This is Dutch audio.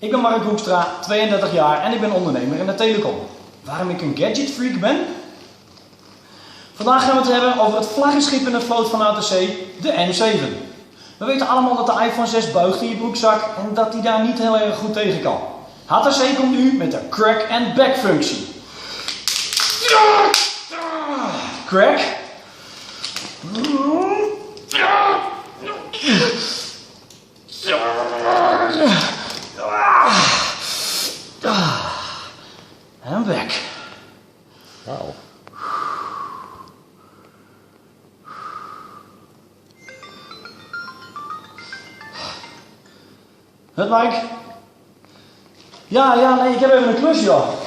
Ik ben Mark Hoekstra, 32 jaar en ik ben ondernemer in de telecom. Waarom ik een gadgetfreak ben? Vandaag gaan we het hebben over het vlaggenschip in de vloot van ATC, de M7. We weten allemaal dat de iPhone 6 buigt in je broekzak en dat die daar niet heel erg goed tegen kan. HTC komt nu met de crack and back functie. Crack. En back. Wauw. Het Mike? Ja, nee, ik heb even een klus, joh.